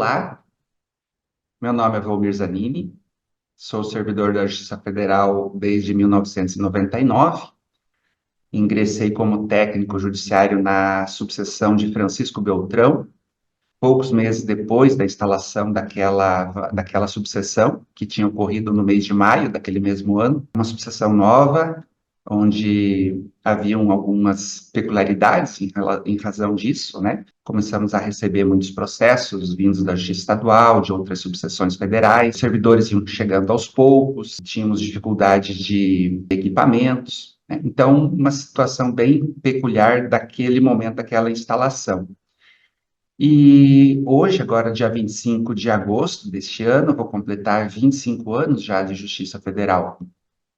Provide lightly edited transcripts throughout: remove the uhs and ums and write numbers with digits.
Olá, meu nome é Valmir Zanini, sou servidor da Justiça Federal desde 1999. Ingressei como técnico judiciário na subseção de Francisco Beltrão, poucos meses depois da instalação daquela subseção, que tinha ocorrido no mês de maio daquele mesmo ano. Uma subseção nova, onde haviam algumas peculiaridades em razão disso, né? Começamos a receber muitos processos vindos da Justiça Estadual, de outras subseções federais, servidores iam chegando aos poucos, tínhamos dificuldade de equipamentos, né? Então, uma situação bem peculiar daquele momento, daquela instalação. E hoje, agora, dia 25 de agosto deste ano, vou completar 25 anos já de Justiça Federal,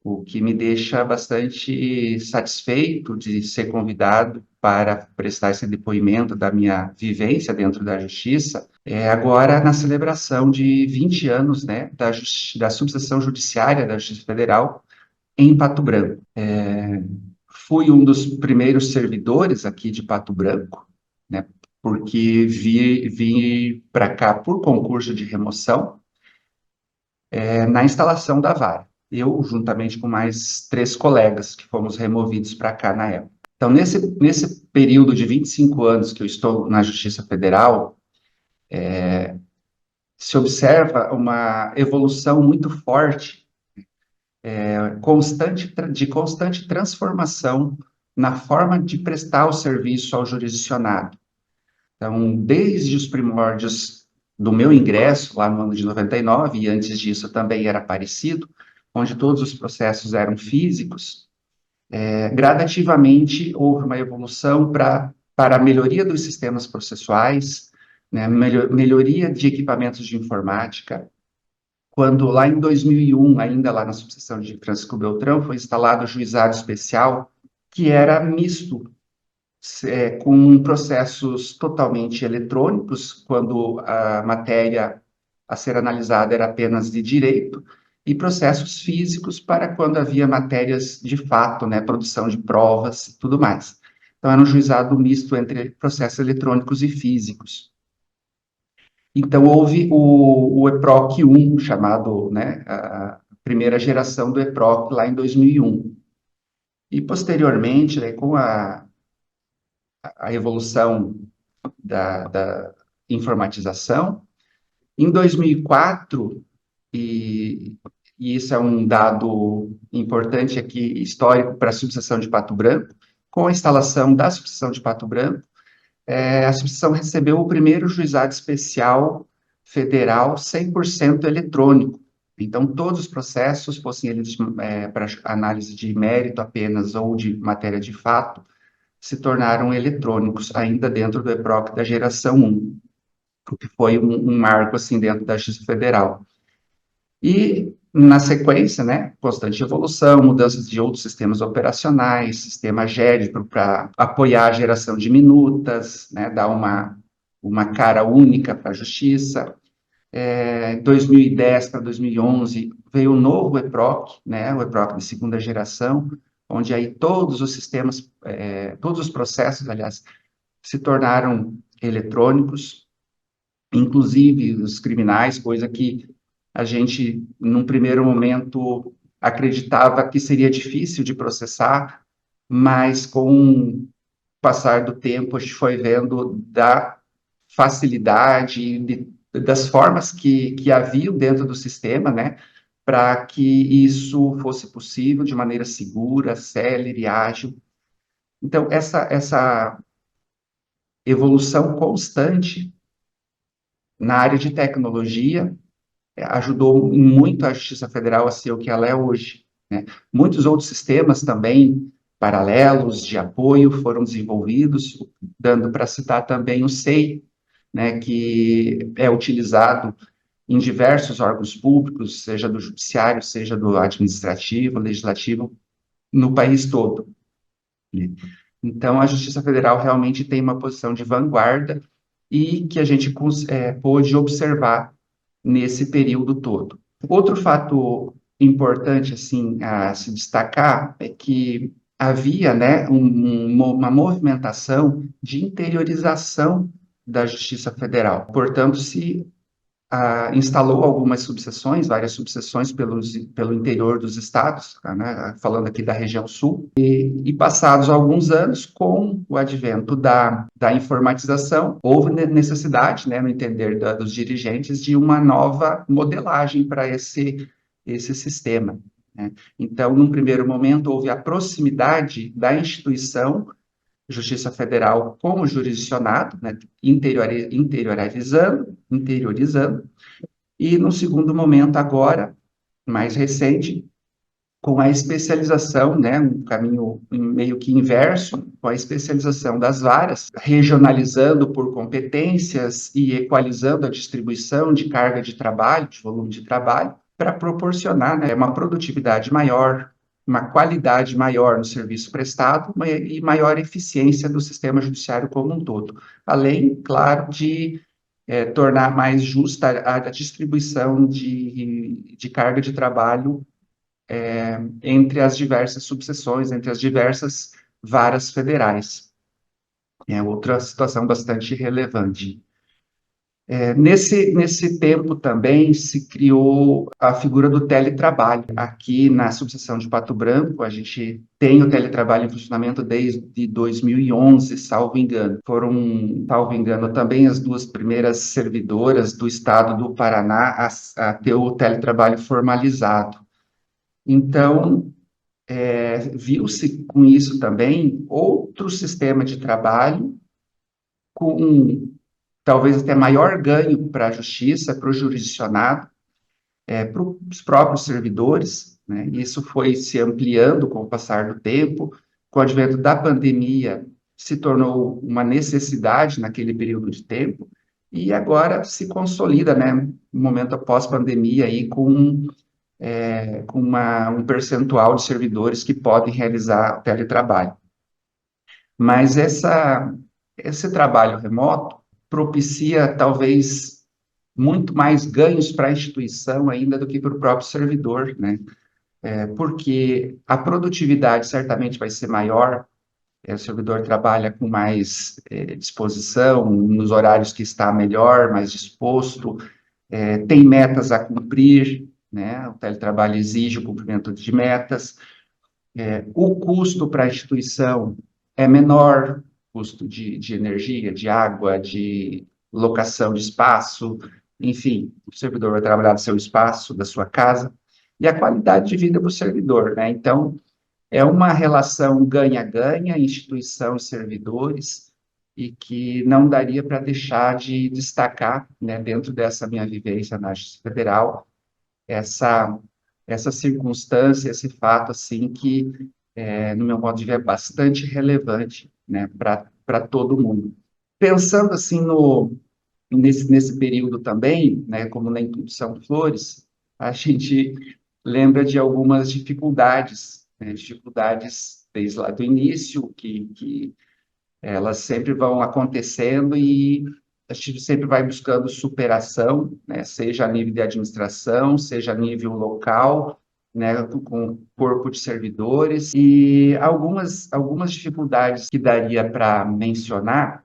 o que me deixa bastante satisfeito de ser convidado para prestar esse depoimento da minha vivência dentro da Justiça, agora na celebração de 20 anos, né, da subseção judiciária da Justiça Federal em Pato Branco. Fui um dos primeiros servidores aqui de Pato Branco, né, porque vim para cá por concurso de remoção, na instalação da vara. Eu, juntamente com mais 3 colegas que fomos removidos para cá na época. Então, nesse período de 25 anos que eu estou na Justiça Federal, se observa uma evolução muito forte, de constante transformação na forma de prestar o serviço ao jurisdicionado. Então, desde os primórdios do meu ingresso, lá no ano de 99, e antes disso também era parecido, onde todos os processos eram físicos, gradativamente houve uma evolução para a melhoria dos sistemas processuais, né, melhoria de equipamentos de informática. Quando lá em 2001, ainda lá na subseção de Francisco Beltrão, foi instalado o juizado especial, que era misto, com processos totalmente eletrônicos, quando a matéria a ser analisada era apenas de direito, e processos físicos para quando havia matérias de fato, né, produção de provas e tudo mais. Então, era um juizado misto entre processos eletrônicos e físicos. Então, houve o EPROC 1, chamado, né, a primeira geração do EPROC, lá em 2001. E, posteriormente, né, com a evolução da informatização. Em 2004, e isso é um dado importante aqui, histórico, para a subseção de Pato Branco, com a instalação da subseção de Pato Branco, a subseção recebeu o primeiro juizado especial federal 100% eletrônico. Então, todos os processos, fossem eles para análise de mérito apenas ou de matéria de fato, se tornaram eletrônicos, ainda dentro do EPROC da geração 1, o que foi um marco, assim, dentro da Justiça Federal. E, na sequência, né, constante evolução, mudanças de outros sistemas operacionais, sistema GED para apoiar a geração de minutas, né, dar uma cara única para a Justiça. 2010 para 2011 veio o novo EPROC, né, o EPROC de segunda geração, onde aí todos os sistemas, todos os processos, aliás, se tornaram eletrônicos, inclusive os criminais, coisa que a gente, num primeiro momento, acreditava que seria difícil de processar, mas com o passar do tempo, a gente foi vendo da facilidade, das formas que haviam dentro do sistema, né, para que isso fosse possível de maneira segura, célere e ágil. Então, essa evolução constante na área de tecnologia ajudou muito a Justiça Federal a ser o que ela é hoje, né? Muitos outros sistemas também paralelos de apoio foram desenvolvidos, dando para citar também o SEI, né, que é utilizado em diversos órgãos públicos, seja do judiciário, seja do administrativo, legislativo, no país todo, né? Então, a Justiça Federal realmente tem uma posição de vanguarda e que a gente pôde observar nesse período todo. Outro fato importante, assim, a se destacar é que havia, né, uma movimentação de interiorização da Justiça Federal. Portanto, se instalou algumas subseções, várias subseções pelo interior dos estados, né, falando aqui da região sul, e passados alguns anos, com o advento da informatização, houve necessidade, né, no entender dos dirigentes, de uma nova modelagem para esse sistema, né? Então, num primeiro momento, houve a proximidade da instituição Justiça Federal com o jurisdicionado, né, interiorizando, e no segundo momento, agora, mais recente, com a especialização, né, um caminho meio que inverso, com a especialização das varas, regionalizando por competências e equalizando a distribuição de carga de trabalho, de volume de trabalho, para proporcionar, né, uma produtividade maior, uma qualidade maior no serviço prestado e maior eficiência do sistema judiciário como um todo. Além, claro, de tornar mais justa a distribuição de carga de trabalho entre as diversas subseções, entre as diversas varas federais. É outra situação bastante relevante. Nesse tempo também se criou a figura do teletrabalho. Aqui na subseção de Pato Branco, a gente tem o teletrabalho em funcionamento desde 2011, salvo engano. Foram, salvo engano, também as duas primeiras servidoras do estado do Paraná a ter o teletrabalho formalizado. Então, viu-se com isso também outro sistema de trabalho com talvez até maior ganho para a justiça, para o jurisdicionado, para os próprios servidores, né? Isso foi se ampliando com o passar do tempo, com o advento da pandemia, se tornou uma necessidade naquele período de tempo, e agora se consolida, né, no momento após pandemia, aí, com um percentual de servidores que podem realizar o teletrabalho. Mas esse trabalho remoto propicia, talvez, muito mais ganhos para a instituição ainda do que para o próprio servidor, né? Porque a produtividade certamente vai ser maior, o servidor trabalha com mais disposição, nos horários que está melhor, mais disposto, tem metas a cumprir, né? O teletrabalho exige o cumprimento de metas, o custo para a instituição é menor, custo de energia, de água, de locação de espaço, enfim, o servidor vai trabalhar do seu espaço, da sua casa, e a qualidade de vida para o servidor, né? Então, é uma relação ganha-ganha, instituição e servidores, e que não daria para deixar de destacar, né, dentro dessa minha vivência na Justiça Federal, essa, essa circunstância, esse fato, assim, que, no meu modo de ver, é bastante relevante, né, para todo mundo. Pensando, assim, nesse período também, né, como nem tudo são flores, a gente lembra de algumas dificuldades, né, dificuldades desde lá do início, que elas sempre vão acontecendo e a gente sempre vai buscando superação, né, seja a nível de administração, seja a nível local, né, com corpo de servidores, e algumas dificuldades que daria para mencionar,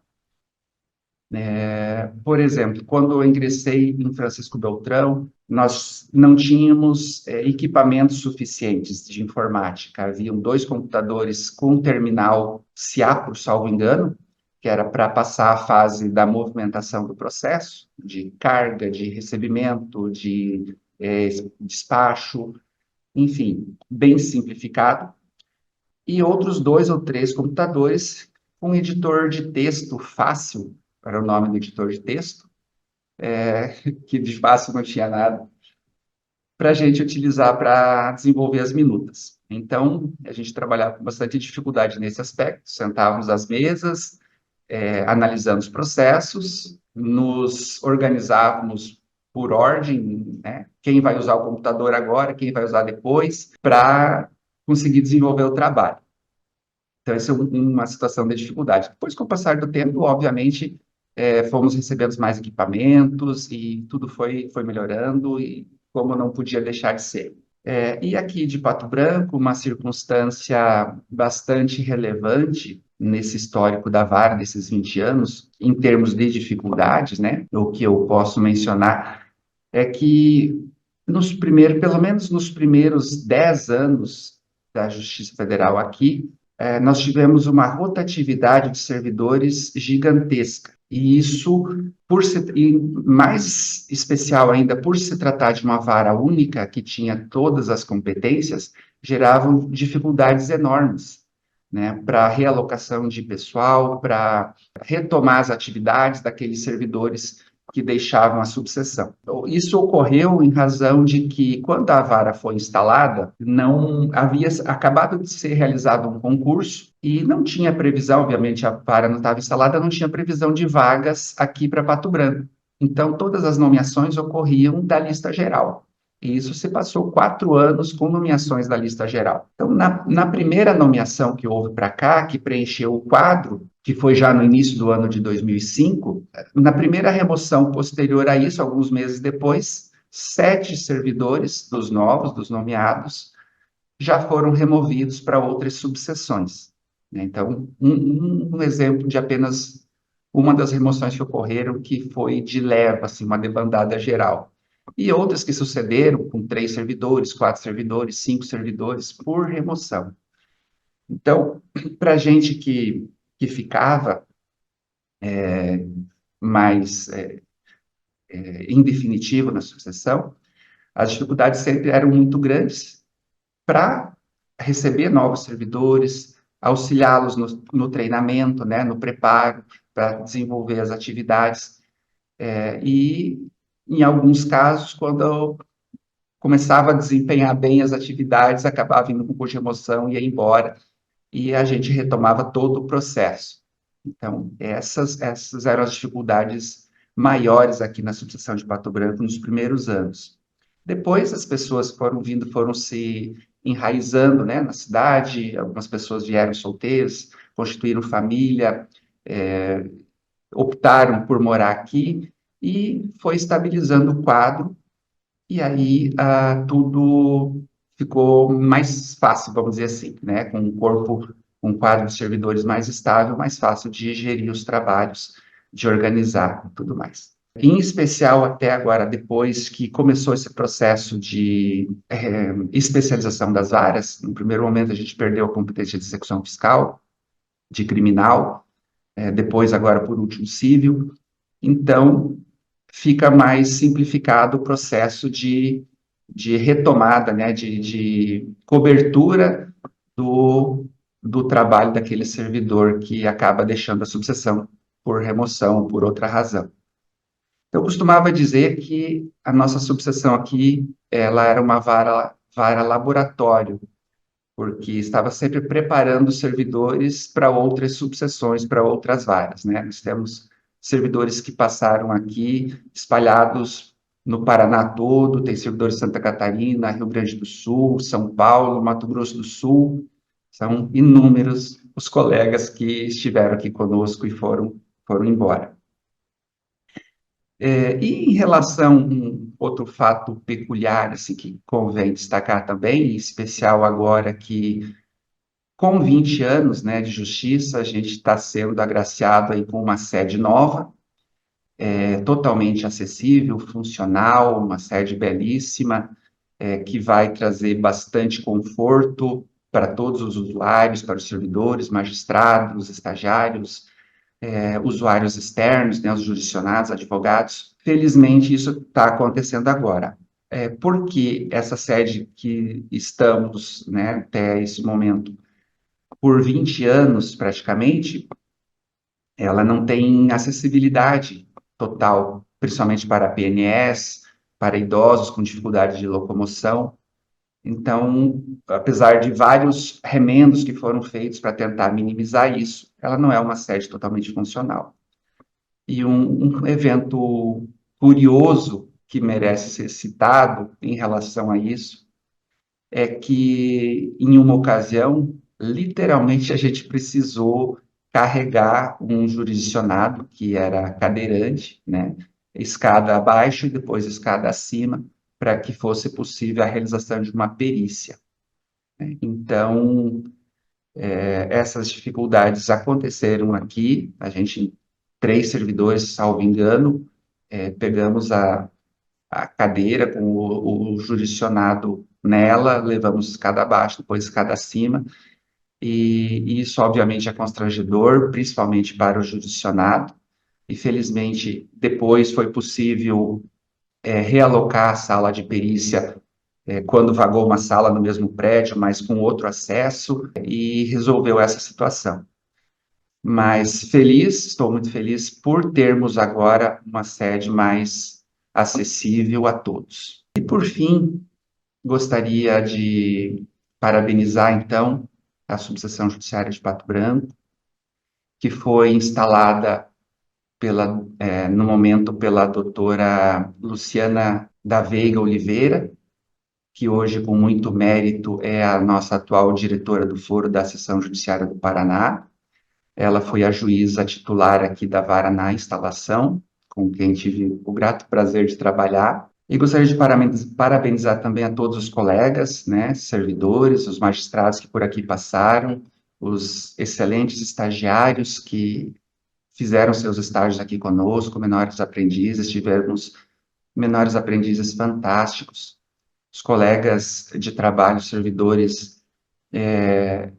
por exemplo, quando eu ingressei em Francisco Beltrão, nós não tínhamos equipamentos suficientes de informática. Haviam 2 computadores com terminal SIAPRO, salvo engano, que era para passar a fase da movimentação do processo, de carga, de recebimento, de despacho, enfim, bem simplificado. E outros 2 ou 3 computadores com editor de texto fácil, era o nome do editor de texto, que de fácil não tinha nada, para a gente utilizar para desenvolver as minutas. Então, a gente trabalhava com bastante dificuldade nesse aspecto, sentávamos às mesas, analisando os processos, nos organizávamos por ordem, né? Quem vai usar o computador agora, quem vai usar depois, para conseguir desenvolver o trabalho. Então, essa é uma situação de dificuldade. Depois, com o passar do tempo, obviamente, fomos recebendo mais equipamentos e tudo foi melhorando, e como não podia deixar de ser. E aqui de Pato Branco, uma circunstância bastante relevante nesse histórico da VAR desses 20 anos, em termos de dificuldades, né? O que eu posso mencionar é que pelo menos nos primeiros 10 anos da Justiça Federal aqui, nós tivemos uma rotatividade de servidores gigantesca. E isso, e mais especial ainda, por se tratar de uma vara única que tinha todas as competências, geravam dificuldades enormes, né, para realocação de pessoal, para retomar as atividades daqueles servidores que deixavam a subseção. Isso ocorreu em razão de que, quando a vara foi instalada, não havia acabado de ser realizado um concurso e não tinha previsão, obviamente a vara não estava instalada, não tinha previsão de vagas aqui para Pato Branco. Então, todas as nomeações ocorriam da lista geral. E isso se passou 4 anos com nomeações da lista geral. Então, na primeira nomeação que houve para cá, que preencheu o quadro, que foi já no início do ano de 2005, na primeira remoção posterior a isso, alguns meses depois, 7 servidores dos novos, dos nomeados, já foram removidos para outras subseções. Então, um exemplo de apenas uma das remoções que ocorreram, que foi de leva, assim, uma debandada geral. E outras que sucederam com 3 servidores, 4 servidores, 5 servidores por remoção. Então, para a gente que ficava mais em definitivo na sucessão, as dificuldades sempre eram muito grandes para receber novos servidores, auxiliá-los no treinamento, né, no preparo, para desenvolver as atividades. E, em alguns casos, quando eu começava a desempenhar bem as atividades, acabava indo com concurso de remoção e ia embora, e a gente retomava todo o processo. Então, essas eram as dificuldades maiores aqui na subseção de Pato Branco nos primeiros anos. Depois, as pessoas foram vindo, foram se enraizando, né, na cidade, algumas pessoas vieram solteiras, constituíram família, optaram por morar aqui, e foi estabilizando o quadro, e aí tudo ficou mais fácil, vamos dizer assim, né? Com um corpo, um quadro de servidores mais estável, mais fácil de gerir os trabalhos, de organizar e tudo mais. Em especial, até agora, depois que começou esse processo de especialização das áreas, no primeiro momento a gente perdeu a competência de execução fiscal, de criminal, depois, agora, por último, civil. Então, fica mais simplificado o processo de retomada, né, de cobertura do trabalho daquele servidor que acaba deixando a subseção por remoção ou por outra razão. Eu costumava dizer que a nossa subseção aqui, ela era uma vara laboratório, porque estava sempre preparando os servidores para outras subseções, para outras varas, né? Nós temos servidores que passaram aqui, espalhados no Paraná todo, tem servidores de Santa Catarina, Rio Grande do Sul, São Paulo, Mato Grosso do Sul, são inúmeros os colegas que estiveram aqui conosco e foram embora. E em relação a um outro fato peculiar, assim, que convém destacar também, em especial agora que, com 20 anos, né, de justiça, a gente está sendo agraciado aí com uma sede nova, totalmente acessível, funcional, uma sede belíssima, que vai trazer bastante conforto para todos os usuários, para os servidores, magistrados, estagiários, usuários externos, né, os jurisdicionados, advogados. Felizmente, isso está acontecendo agora. Porque essa sede que estamos, né, até esse momento, por 20 anos praticamente, ela não tem acessibilidade total, principalmente para PNS, para idosos com dificuldade de locomoção. Então, apesar de vários remendos que foram feitos para tentar minimizar isso, ela não é uma sede totalmente funcional. E um evento curioso que merece ser citado em relação a isso é que, em uma ocasião, literalmente a gente precisou carregar um jurisdicionado que era cadeirante, né, escada abaixo e depois escada acima, para que fosse possível a realização de uma perícia. Então, essas dificuldades aconteceram aqui, a gente, 3 servidores, salvo engano, pegamos a cadeira com o jurisdicionado nela, levamos escada abaixo, depois escada acima, e isso obviamente é constrangedor, principalmente para o jurisdicionado, e felizmente depois foi possível realocar a sala de perícia quando vagou uma sala no mesmo prédio, mas com outro acesso, e resolveu essa situação. Mas feliz, estou muito feliz por termos agora uma sede mais acessível a todos. E por fim, gostaria de parabenizar então a Subseção Judiciária de Pato Branco, que foi instalada no momento pela doutora Luciana da Veiga Oliveira, que hoje, com muito mérito, é a nossa atual diretora do Foro da Seção Judiciária do Paraná. Ela foi a juíza titular aqui da vara na instalação, com quem tive o grato prazer de trabalhar. E gostaria de parabenizar também a todos os colegas, né, servidores, os magistrados que por aqui passaram, os excelentes estagiários que fizeram seus estágios aqui conosco, menores aprendizes, tivemos menores aprendizes fantásticos, os colegas de trabalho, servidores,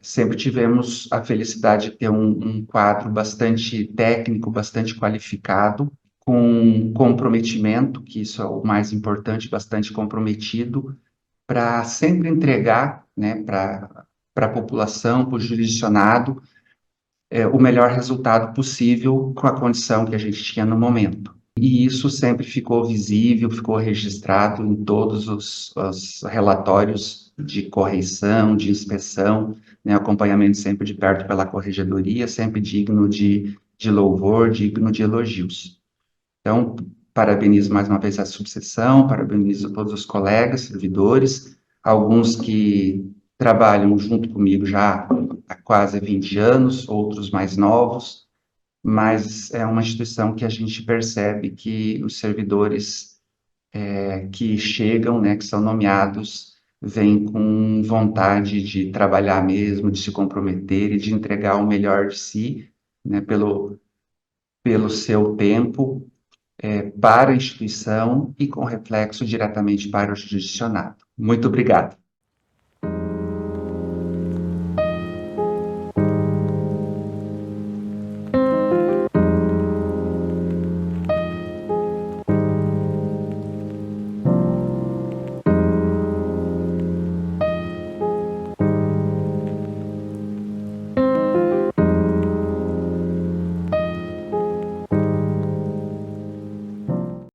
sempre tivemos a felicidade de ter um quadro bastante técnico, bastante qualificado, com comprometimento, que isso é o mais importante, bastante comprometido, para sempre entregar, né, para a população, para o jurisdicionado, o melhor resultado possível com a condição que a gente tinha no momento. E isso sempre ficou visível, ficou registrado em todos os relatórios de correição, de inspeção, né, acompanhamento sempre de perto pela corregedoria, sempre digno de louvor, digno de elogios. Então, parabenizo mais uma vez a subseção, parabenizo todos os colegas, servidores, alguns que trabalham junto comigo já há quase 20 anos, outros mais novos, mas é uma instituição que a gente percebe que os servidores que chegam, né, que são nomeados, vêm com vontade de trabalhar mesmo, de se comprometer e de entregar o melhor de si, né, pelo seu tempo, para a instituição e com reflexo diretamente para o jurisdicionado. Muito obrigado.